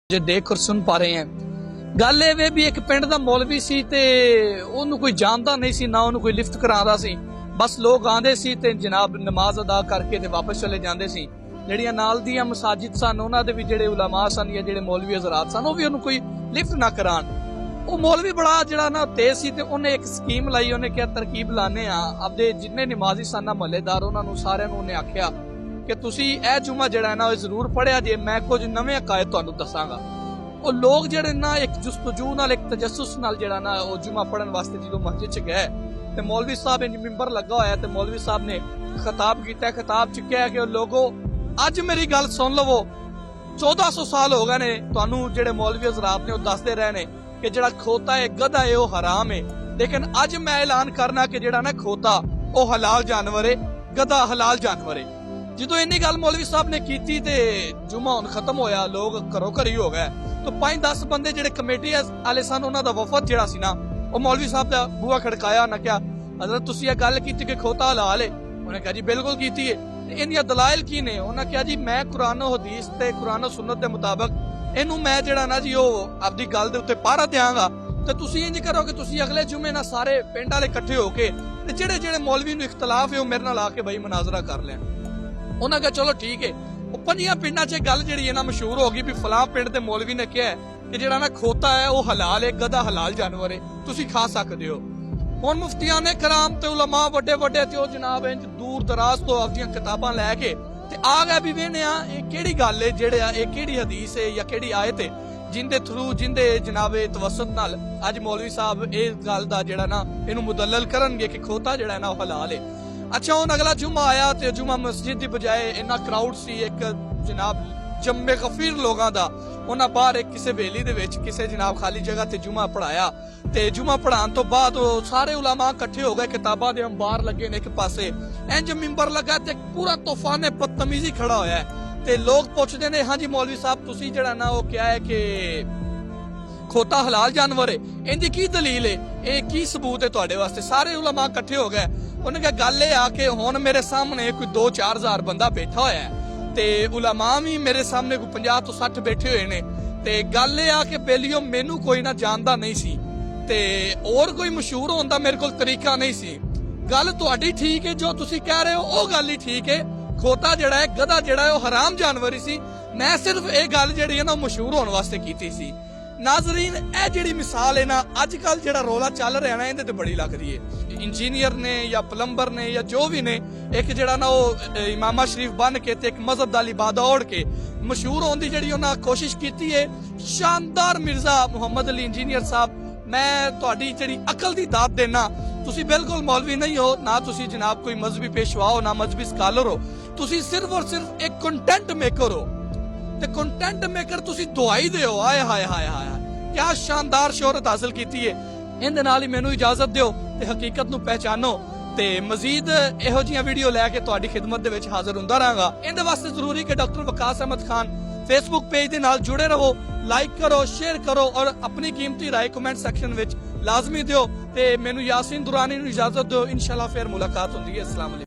ਜੇ ਦੇਖ और सुन पा रहे हैं गल ਇਹ ਵੇ ਵੀ ਇੱਕ ਪਿੰਡ ਦਾ ਮੌਲਵੀ ਸੀ ਤੇ ਉਹਨੂੰ ਕੋਈ ਜਾਣਦਾ ਨਹੀਂ ਸੀ ਨਾ ਉਹਨੂੰ ਕੋਈ ਲਿਫਟ ਕਰਾਉਂਦਾ ਸੀ ਬਸ ਲੋਕ ਆਂਦੇ ਸੀ ਤੇ ਜਨਾਬ ਨਮਾਜ਼ ਅਦਾ ਕਰਕੇ ਤੇ ਵਾਪਸ ਚਲੇ ਜਾਂਦੇ ਸੀ ਜਿਹੜੀਆਂ ਨਾਲ ਦੀਆਂ ਮਸਾਜਿਦ ਸਨ ਉਹਨਾਂ ਦੇ ਵੀ ਜਿਹੜੇ ਉਲਮਾ ਸਨ ਜਾਂ ਜਿਹੜੇ ਮੌਲਵੀ ਹਜ਼ਰਤ ਸਨ ਉਹ ਵੀ ਉਹਨੂੰ ਕੋਈ ਲਿਫਟ ਨਾ ਕਰਾਣ ਉਹ ਮੌਲਵੀ ਬੜਾ ਜਿਹੜਾ ਨਾ ਤੇਜ਼ ਸੀ ਤੇ ਉਹਨੇ ਇੱਕ ਸਕੀਮ ਲਾਈ ਉਹਨੇ ਕਿਹਾ ਤਰਕੀਬ ਲਾਣੇ ਆ ਆਪਦੇ ਜਿੰਨੇ ਨਮਾਜ਼ੀ ਸਨ ਨਾ ਮਹੱਲੇਦਾਰ ਉਹਨਾਂ ਨੂੰ ਸਾਰਿਆਂ ਨੂੰ ਉਹਨੇ ਆਖਿਆ कि तुसी ए जुमा जड़ा ना जरूर पढ़िया जे मैं कुछ नवे अकायद तुहानू दसांगा ਉਹ ਲੋਕ ਜਿਹੜੇ ਨਾ ਇੱਕ ਜੁਸਤਜੂ ਨਾਲ ਇੱਕ ਤਜੱਸੁਸ ਨਾਲ ਜਿਹੜਾ ਨਾ ਉਹ ਜੁਮਾ ਪੜਨ ਵਾਸਤੇ ਜਦੋਂ ਮਸਜਿਦ ਚ ਗਏ ਤੇ ਮੌਲਵੀ ਸਾਹਿਬ ਨੇ ਮਿੰਬਰ ਲੱਗਾ ਹੋਇਆ ਤੇ ਮੌਲਵੀ ਸਾਹਿਬ ਨੇ ਖਿਤਾਬ ਕੀਤਾ ਖਿਤਾਬ ਚ ਕਿਹਾ ਕਿ ਲੋਗੋ ਅੱਜ ਮੇਰੀ ਗੱਲ ਸੁਣ ਲਵੋ 1400 ਸਾਲ ਹੋ ਗਏ ਨੇ ਤੁਹਾਨੂੰ ਜਿਹੜੇ ਮੌਲਵੀ ਹਜ਼ਰਤ ਨੇ ਉਹ ਦੱਸਦੇ ਰਹੇ ਨੇ ਕਿ ਜਿਹੜਾ ਖੋਤਾ ਹੈ ਗਧਾ ਹੈ ਉਹ ਹਰਾਮ ਹੈ ਲੇਕਿਨ ਅੱਜ ਮੈਂ ਐਲਾਨ ਕਰਨਾ ਕਿ ਜਿਹੜਾ ਨਾ ਖੋਤਾ ਉਹ ਹਲਾਲ ਜਾਨਵਰ ਹੈ ਗਧਾ ਹਲਾਲ ਜਾਨਵਰ ਹੈ ਜਦੋਂ ਇੰਨੀ ਗੱਲ ਮੌਲਵੀ ਸਾਹਿਬ ਨੇ ਕੀਤੀ ਤੇ ਜੁਮਾ ਹੁਣ ਖਤਮ ਹੋਇਆ ਲੋਕ ਘਰੋਂ ਘਰੀ ਹੋ ਗਏ तो 5-10 ਬੰਦੇ ਜਿਹੜੇ ਕਮੇਟੀ ਵਾਲੇ ਸਨ ਉਹਨਾਂ ਦਾ ਵਫਦ ਜਿਹੜਾ ਸੀ ਨਾ ਉਹ ਮੌਲਵੀ ਸਾਹਿਬ ਦਾ ਬੂਹਾ ਖੜਕਾਇਆ ਨਾ ਕਿਹਾ ਹਜ਼ਰਤ ਤੁਸੀਂ ਇਹ ਗੱਲ ਕੀਤੀ ਕਿ ਖੋਤਾ ਹਲਾਲ ਹੈ ਉਹਨੇ ਕਿਹਾ ਜੀ ਬਿਲਕੁਲ ਕੀਤੀ ਹੈ ਤੇ ਇਹਦੀਆਂ ਦਲਾਇਲ ਕੀ ਨੇ ਉਹਨਾਂ ਕਿਹਾ ਜੀ ਮੈਂ ਕੁਰਾਨ ਹਦੀਸ ਤੇ ਕੁਰਾਨ ਸੁਨਨਤ ਦੇ ਮੁਤਾਬਕ ਇਹਨੂੰ ਮੈਂ ਜਿਹੜਾ ਨਾ ਜੀ ਉਹ ਆਪਦੀ ਗੱਲ ਦੇ ਉੱਤੇ ਪਾਰਾ ਦਿਆਂਗਾ ਤੇ ਤੁਸੀਂ ਇੰਜ ਕਰੋ ਕਿ ਤੁਸੀਂ ਅਗਲੇ ਜੁਮੇ ਨਾਲ ਸਾਰੇ ਪਿੰਡ ਵਾਲੇ ਇਕੱਠੇ ਹੋ ਕੇ ਤੇ ਜਿਹੜੇ ਮੌਲਵੀ ਨੂੰ ਇਖਤਲਾਫ ਹੈ ਉਹ ਮੇਰੇ ਨਾਲ ਆ ਕੇ ਬਈ ਮੁਨਾਜ਼ਰਾ ਕਰ ਲੈਣ ਉਹਨਾਂ ਕਿਹਾ ਚਲੋ ਠੀਕ ਹੈ पंजियां पिंडां च गल जिहड़ी है ना मशहूर हो गई भी फलां पिंड दे मौलवी ने कहा कि जिहड़ा ना खोता है वो हलाल है गधा हलाल जानवर है तुसीं खा सकदे हो हुण मुफ्तियाने कराम ते उलमा वड्डे वड्डे ते ओ जनाब इंज दूर दराज तो आपदियां किताबां लैके ते आ गए भी वेने आ ये किहड़ी गल है जिहड़े ये किहड़ी हदीस है या किहड़ी आयत है जिंदे थ्रू जिंदे जनाबे तवसत नाल अज मौलवी साहब इस गल दा जिहड़ा ना इहनूं मुदल्लल करनगे कि खोता जिहड़ा है ना हलाल है अच्छा हुण अगला जुमा आया ते जुमा मस्जिद दी बजाए इन्ना क्राउड सी एक जनाब जम्मे गफीर लोगां दा उन्हां बाहर एक किसे बेली दे विच किसे जनाब खाली जगह ते जुमा पढ़ाया ते जुमा पढ़ाण तो बाद सारे उलमा इकट्ठे हो गए किताबां दे अंबार लगे ने एक पासे इंज मिंबर लगा ते पूरा तूफान बदतमीजी खड़ा होया है ते लोग पुछदे ने हां जी मौलवी साहब तुसी जिहड़ा ना वो क्या है कि खोता हलाल जानवर है इंदी की दलील है ये की सबूत है तुहाडे वास्ते सारे उलमा इकट्ठे हो गए उन्हें कहा गल ये आ के हुण मेरे सामने कोई 2-4 हज़ार बंदा बैठा होया है ते उलमा भी मेरे सामने कोई 50 तो 60 बैठे हुए ने ते गल ये आ के बेलियो मैनू कोई ना जानदा नहीं सी ते और कोई मशहूर होने दा मेरे कोल तरीका नहीं सी गल तुहाडी ठीक है जो तुसी कह रहे हो ओ गल ही ठीक है खोता जिहड़ा है गधा जिहड़ा है वो हराम जानवर ही सी मैं सिर्फ ये गल जिहड़ी है ना मशहूर होने वास्ते कीती सी नाजरीन ए जिहड़ी मिसाल है ना अजकल जिहड़ा रोला चल रहा ना इहदे ते बड़ी लगदी है इंजीनियर ने या प्लंबर ने या जो भी ने एक जिहड़ा ना वो इमामा शरीफ बन के ते एक मजहब दा लिबादा ओढ़ के मशहूर होने की जिहड़ी उन्हां कोशिश कीती है शानदार मिर्जा मुहम्मद अली इंजीनियर साहब मैं तुहाडी जिहड़ी अकल दी दात देना तुसी बिल्कुल मौलवी नहीं हो ना तुसी जनाब कोई मजहबी पेशवा हो ना मजहबी स्कॉलर हो तुसी सिर्फ और सिर्फ एक कंटेंट मेकर हो ते कंटेंट मेकर तुसी दुआई दे हो आए हाय हाय हाय क्या शानदार शोहरत हासिल कीती है इहदे नाल ही मैनू इजाजत दिओ ते हकीकत नू पहचानो ते मजीद इहो जिहियां वीडियो लैके तुहाडी खिदमत दे विच हाज़र हुंदा रहांगा इहदे वास्ते जरूरी कि doctor Waqas Ahmad Khan Facebook page दे नाल जुड़े रहो लाइक करो शेयर करो और अपनी कीमती राय कमेंट सैक्शन विच लाजमी दिओ ते मैनू यासीन दुरानी नू इजाजत दिओ इंशाअल्लाह फिर मुलाकात हुंदी है। अस्सलाम वालेकुम।